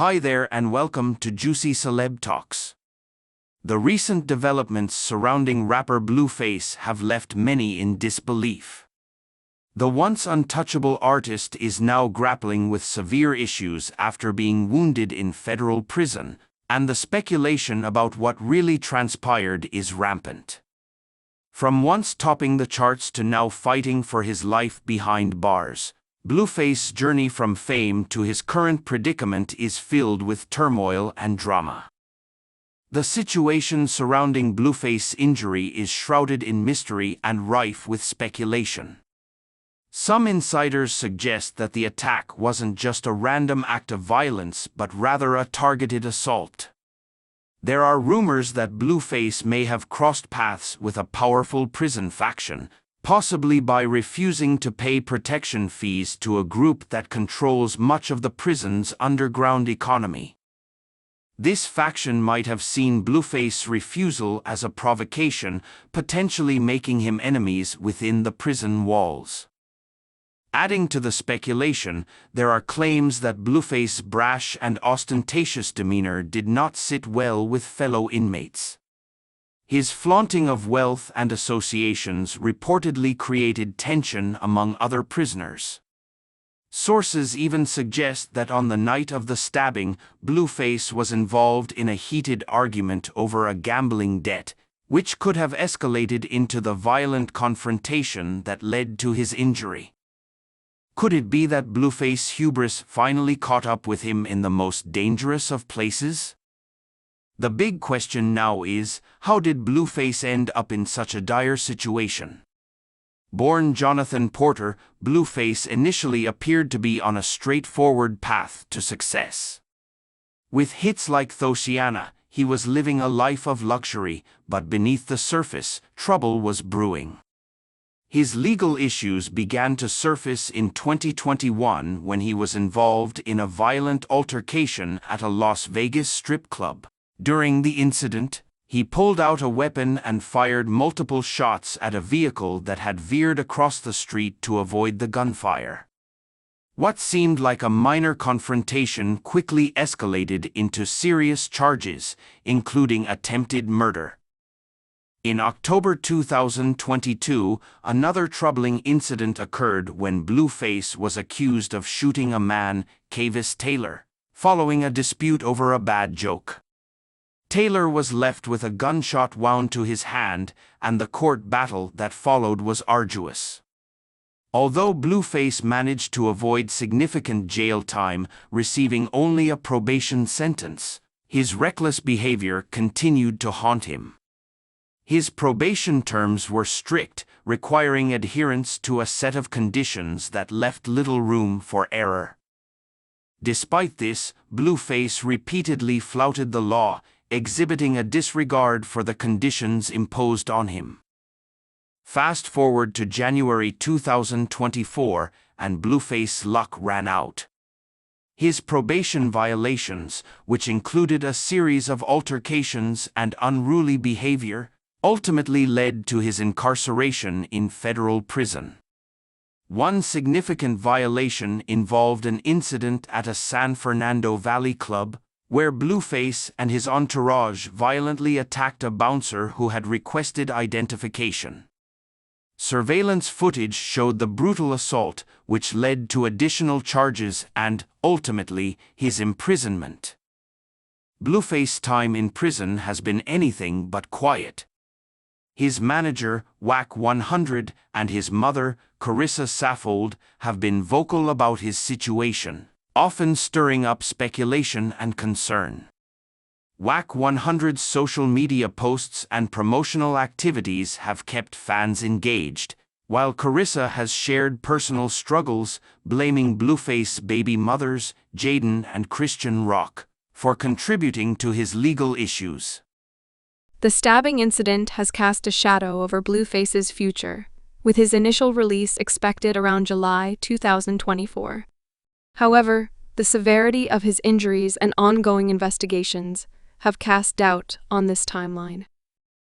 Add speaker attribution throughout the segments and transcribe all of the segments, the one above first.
Speaker 1: Hi there and welcome to Juicy Celeb Talks. The recent developments surrounding rapper Blueface have left many in disbelief. The once untouchable artist is now grappling with severe issues after being wounded in federal prison, and the speculation about what really transpired is rampant. From once topping the charts to now fighting for his life behind bars, Blueface's journey from fame to his current predicament is filled with turmoil and drama. The situation surrounding Blueface's injury is shrouded in mystery and rife with speculation. Some insiders suggest that the attack wasn't just a random act of violence but rather a targeted assault. There are rumors that Blueface may have crossed paths with a powerful prison faction, possibly by refusing to pay protection fees to a group that controls much of the prison's underground economy. This faction might have seen Blueface's refusal as a provocation, potentially making him enemies within the prison walls. Adding to the speculation, there are claims that Blueface's brash and ostentatious demeanor did not sit well with fellow inmates. His flaunting of wealth and associations reportedly created tension among other prisoners. Sources even suggest that on the night of the stabbing, Blueface was involved in a heated argument over a gambling debt, which could have escalated into the violent confrontation that led to his injury. Could it be that Blueface's hubris finally caught up with him in the most dangerous of places? The big question now is, how did Blueface end up in such a dire situation? Born Jonathan Porter, Blueface initially appeared to be on a straightforward path to success. With hits like Thotiana, he was living a life of luxury, but beneath the surface, trouble was brewing. His legal issues began to surface in 2021 when he was involved in a violent altercation at a Las Vegas strip club. During the incident, he pulled out a weapon and fired multiple shots at a vehicle that had veered across the street to avoid the gunfire. What seemed like a minor confrontation quickly escalated into serious charges, including attempted murder. In October 2022, another troubling incident occurred when Blueface was accused of shooting a man, Carissa Taylor, following a dispute over a bad joke. Taylor was left with a gunshot wound to his hand, and the court battle that followed was arduous. Although Blueface managed to avoid significant jail time, receiving only a probation sentence, his reckless behavior continued to haunt him. His probation terms were strict, requiring adherence to a set of conditions that left little room for error. Despite this, Blueface repeatedly flouted the law, exhibiting a disregard for the conditions imposed on him. Fast forward to January 2024, and Blueface's luck ran out. His probation violations, which included a series of altercations and unruly behavior, ultimately led to his incarceration in federal prison. One significant violation involved an incident at a San Fernando Valley club, where Blueface and his entourage violently attacked a bouncer who had requested identification. Surveillance footage showed the brutal assault, which led to additional charges and, ultimately, his imprisonment. Blueface's time in prison has been anything but quiet. His manager, Wack 100, and his mother, Carissa Saffold, have been vocal about his situation, often stirring up speculation and concern. Wack 100's social media posts and promotional activities have kept fans engaged, while Carissa has shared personal struggles, blaming Blueface's baby mothers, Jaden and Christian Rock, for contributing to his legal issues.
Speaker 2: The stabbing incident has cast a shadow over Blueface's future, with his initial release expected around July 2024. However, the severity of his injuries and ongoing investigations have cast doubt on this timeline.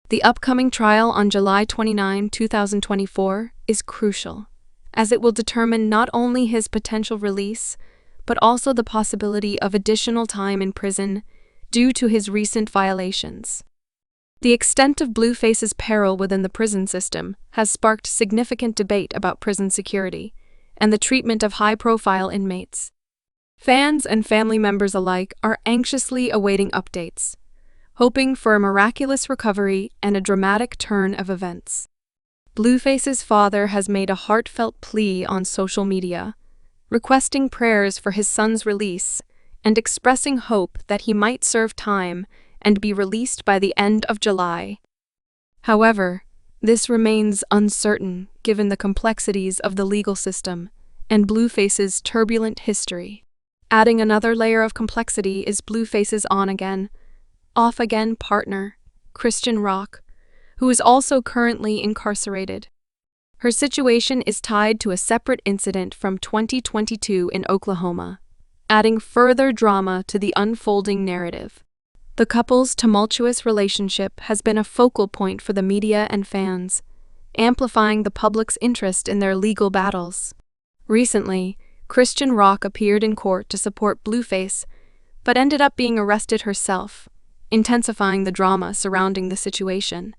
Speaker 2: The upcoming trial on July 29, 2024 is crucial, as it will determine not only his potential release, but also the possibility of additional time in prison due to his recent violations. The extent of Blueface's peril within the prison system has sparked significant debate about prison security and the treatment of high-profile inmates. Fans and family members alike are anxiously awaiting updates, hoping for a miraculous recovery and a dramatic turn of events. Blueface's father has made a heartfelt plea on social media, requesting prayers for his son's release and expressing hope that he might serve time and be released by the end of July. However, this remains uncertain given the complexities of the legal system and Blueface's turbulent history. Adding another layer of complexity is Blueface's on-again, off-again partner, Christian Rock, who is also currently incarcerated. Her situation is tied to a separate incident from 2022 in Oklahoma, adding further drama to the unfolding narrative. The couple's tumultuous relationship has been a focal point for the media and fans, amplifying the public's interest in their legal battles. Recently, Christian Rock appeared in court to support Blueface, but ended up being arrested herself, intensifying the drama surrounding the situation.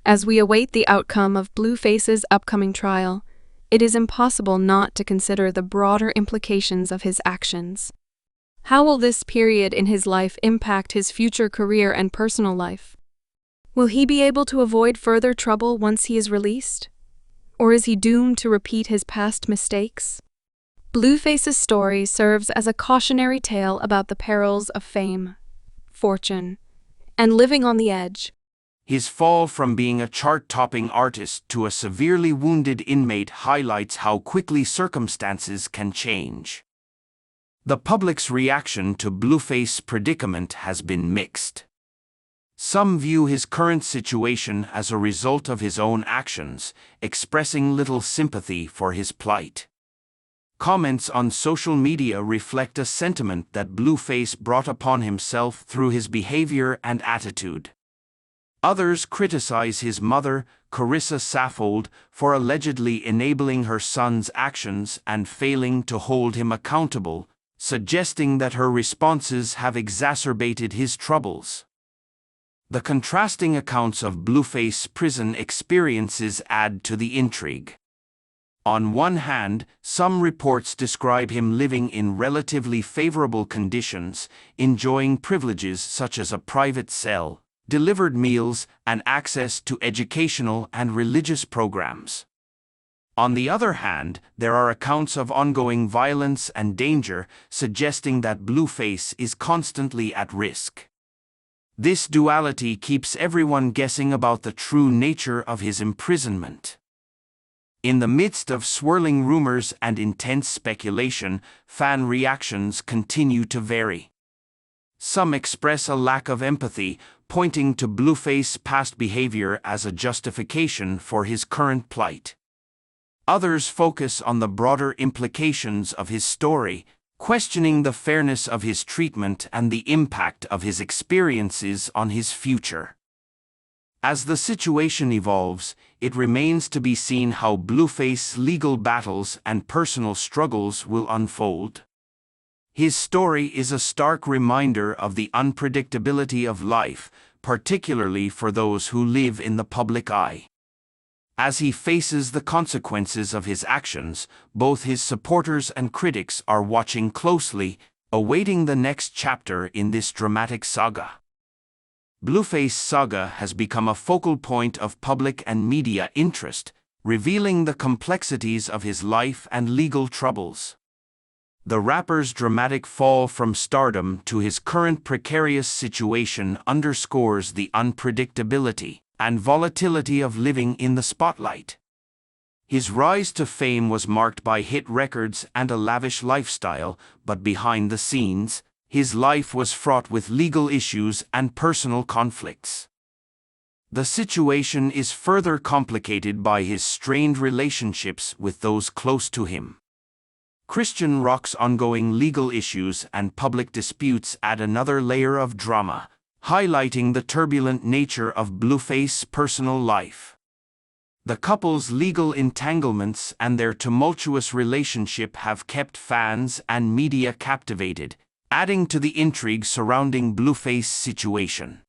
Speaker 2: As we await the outcome of Blueface's upcoming trial, it is impossible not to consider the broader implications of his actions. How will this period in his life impact his future career and personal life? Will he be able to avoid further trouble once he is released? Or is he doomed to repeat his past mistakes? Blueface's story serves as a cautionary tale about the perils of fame, fortune, and living on the edge.
Speaker 1: His fall from being a chart-topping artist to a severely wounded inmate highlights how quickly circumstances can change. The public's reaction to Blueface's predicament has been mixed. Some view his current situation as a result of his own actions, expressing little sympathy for his plight. Comments on social media reflect a sentiment that Blueface brought upon himself through his behavior and attitude. Others criticize his mother, Carissa Saffold, for allegedly enabling her son's actions and failing to hold him accountable, suggesting that her responses have exacerbated his troubles. The contrasting accounts of Blueface's prison experiences add to the intrigue. On one hand, some reports describe him living in relatively favorable conditions, enjoying privileges such as a private cell, delivered meals, and access to educational and religious programs. On the other hand, there are accounts of ongoing violence and danger, suggesting that Blueface is constantly at risk. This duality keeps everyone guessing about the true nature of his imprisonment. In the midst of swirling rumors and intense speculation, fan reactions continue to vary. Some express a lack of empathy, pointing to Blueface's past behavior as a justification for his current plight. Others focus on the broader implications of his story, questioning the fairness of his treatment and the impact of his experiences on his future. As the situation evolves, it remains to be seen how Blueface's legal battles and personal struggles will unfold. His story is a stark reminder of the unpredictability of life, particularly for those who live in the public eye. As he faces the consequences of his actions, both his supporters and critics are watching closely, awaiting the next chapter in this dramatic saga. Blueface's saga has become a focal point of public and media interest, revealing the complexities of his life and legal troubles. The rapper's dramatic fall from stardom to his current precarious situation underscores the unpredictability and volatility of living in the spotlight. His rise to fame was marked by hit records and a lavish lifestyle, but behind the scenes, his life was fraught with legal issues and personal conflicts. The situation is further complicated by his strained relationships with those close to him. Christian Rock's ongoing legal issues and public disputes add another layer of drama, highlighting the turbulent nature of Blueface's personal life. The couple's legal entanglements and their tumultuous relationship have kept fans and media captivated, adding to the intrigue surrounding Blueface's situation.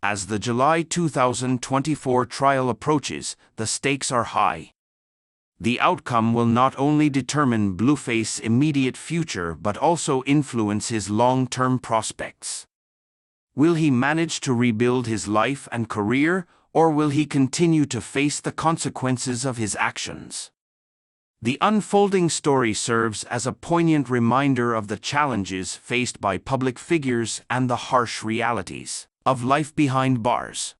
Speaker 1: As the July 2024 trial approaches, the stakes are high. The outcome will not only determine Blueface's immediate future but also influence his long-term prospects. Will he manage to rebuild his life and career, or will he continue to face the consequences of his actions? The unfolding story serves as a poignant reminder of the challenges faced by public figures and the harsh realities of life behind bars.